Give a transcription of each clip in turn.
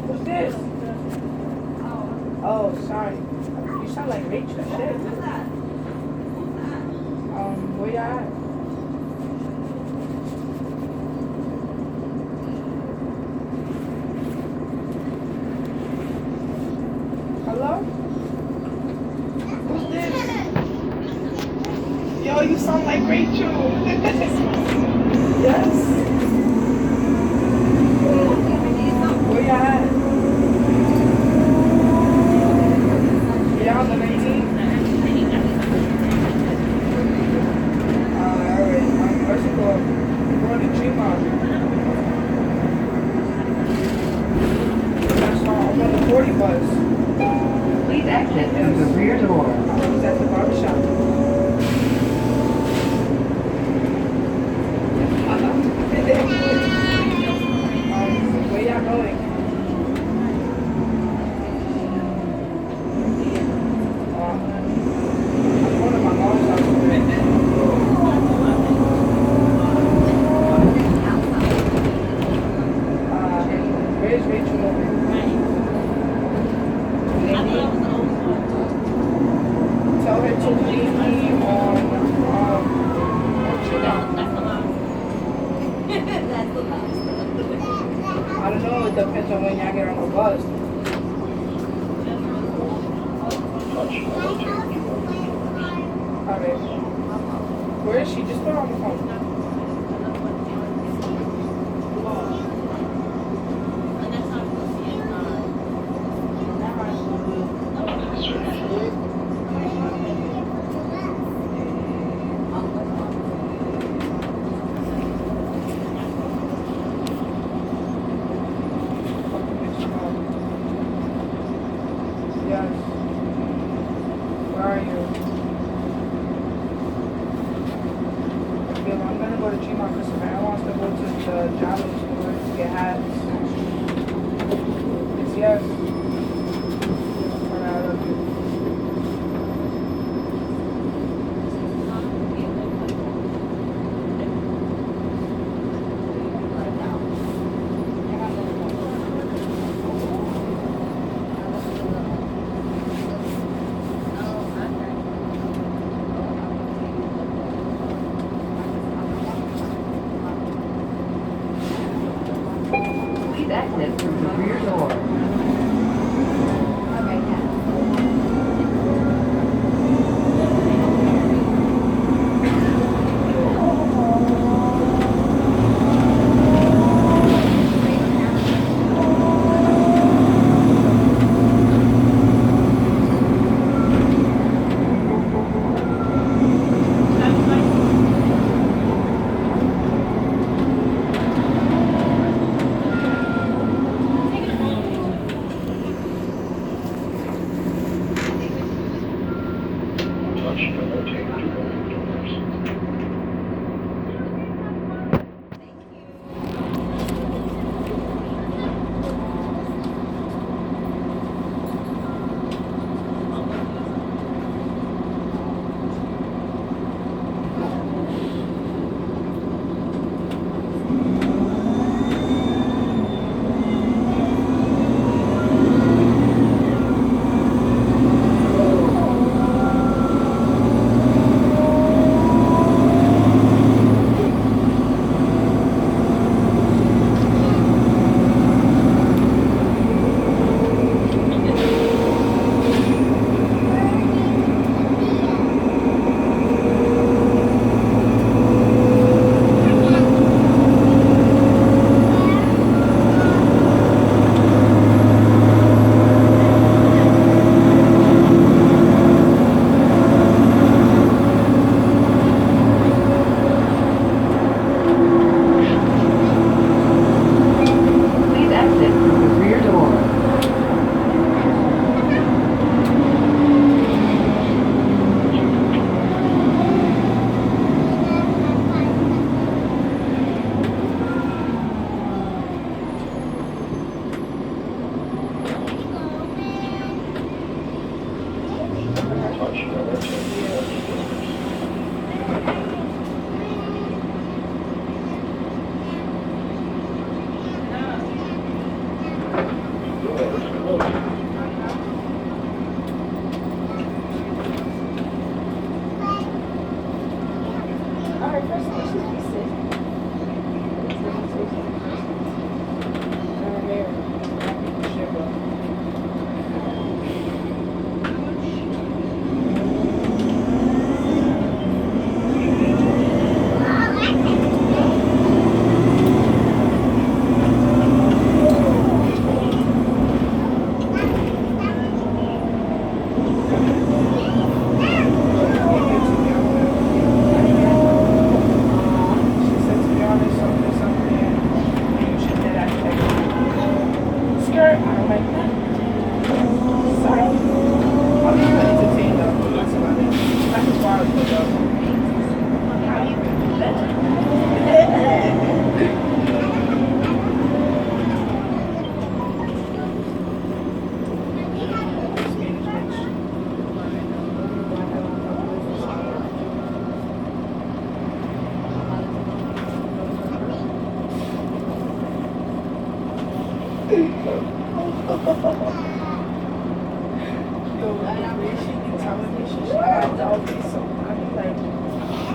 Who's this? Oh, sorry. You sound like Rachel. Shit. Where y'all at? Hello? Who's this? Yo, you sound like Rachel. Yes. Where y'all at? Yeah, on the 19th. Alright. First of all, we're going to Tremont. I'm on the 40 bus. Please exit through the rear door. I was at the barbershop. Where y'all going? I'm going to my mom's house. Where's Rachel going? Tell her to meet me on I don't know, it depends on when y'all get on the bus. Alright. Where is she? Just put her on the phone. Yes. Where are you? Okay, well, I'm gonna go to Gmont because Savannah wants to go to the Jolly store to get hats. Yes. Alright, I love you. Please exit through the rear door. Yo, the way she be telling me she had always so funny. Like,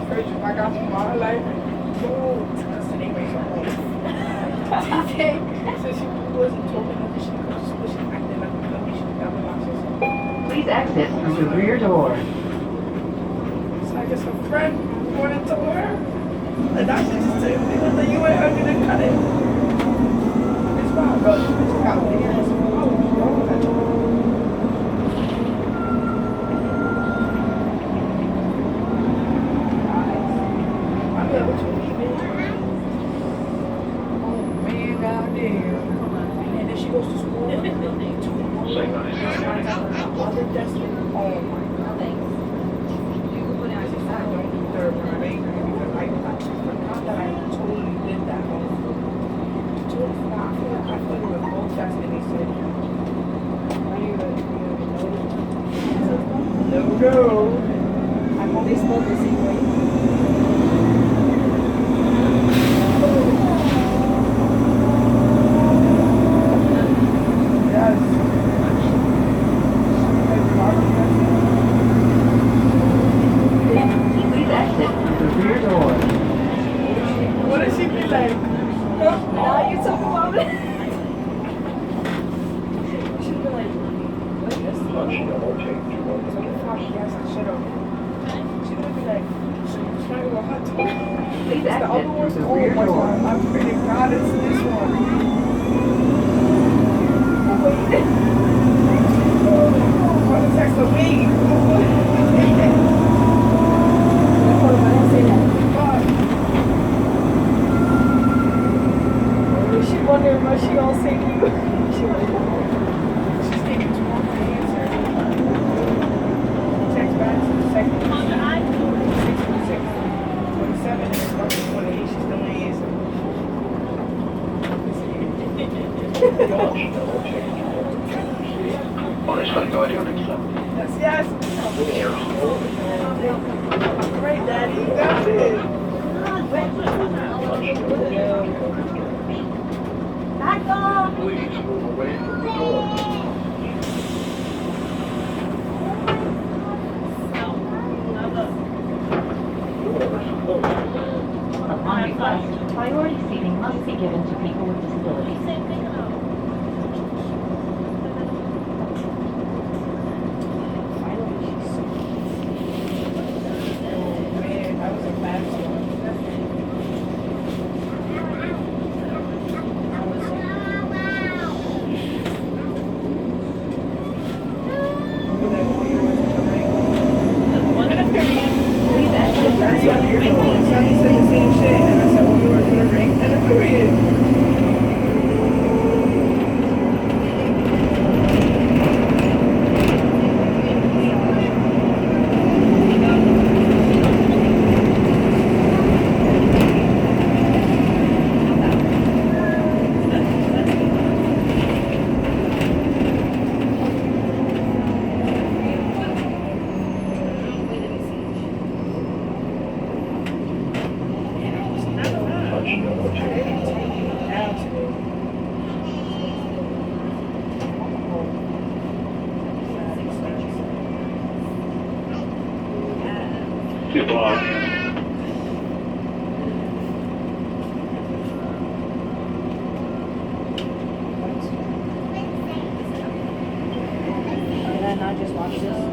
first I got from my life, yo, that's the name of her life. So she wasn't talking to me, she was acting like a dummy. She got me like this. Please exit through the rear door. So I guess her friend wanted to her. And that's just saying, because you ain't gonna cut it. It's wild, bro. This bitch got weird as well. I'm only spelled the same way. Yes. Please exit through the rear door. What does she be like? Now you talk about it. She'd be like, what is this? Yes, I should have. She would be like, she's trying to hot too. Please The exit other one's through the cold, rear but door. I'm pretty God it's this one. What is that for me? She wondering what she gonna say to you. She like, She's taking too long to answer. Text back to the second. 6 27 and it's about 28. She's still ain't answering. Yes, yes. Right, Daddy, you got it. back off. Please move away from the door. Upon request, priority seating must be given to people with disabilities. Man, that was a bad one. Please exit That's through what the you're rear door. doing. Sonny said the same shit, and I said, well, we were gonna ring and a period. Did I not just watch this?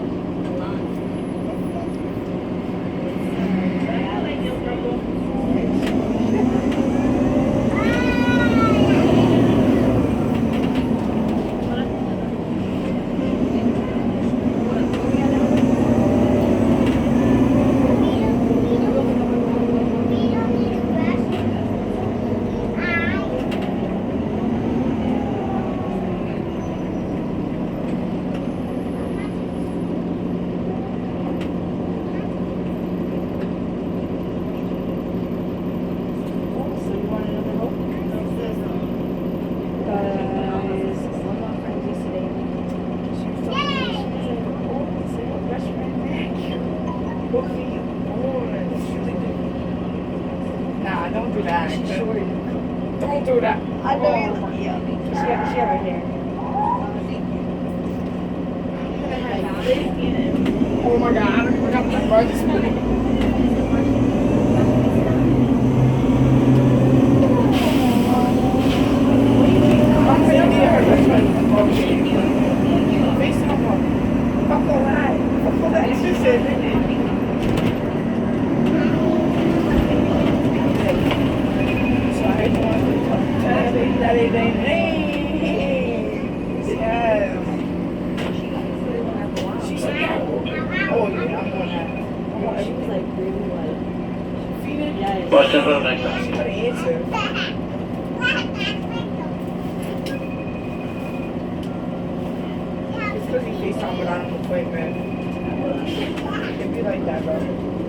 So you want another roll? Guys, one of my friends yesterday, she was talking to me, she was like, oh, it's like a best friend, thank you. Book me aboard. She really did. Nah, don't do that. She's short. Don't do that. I know you. Yeah. She have her hair. Oh my god, I don't even have my budget. I'm saying me and her best friend. Okay. FaceTime her. Fuck all that. Fuck all that shit said, nigga. So I hate the ones that yes. She said, oh yeah, I'm on that. I'm on She was that. like really like, Feeding? yes. Watch out for the next She time. got an answer. It's because he FaceTime without an appointment. It'd be like that, bro.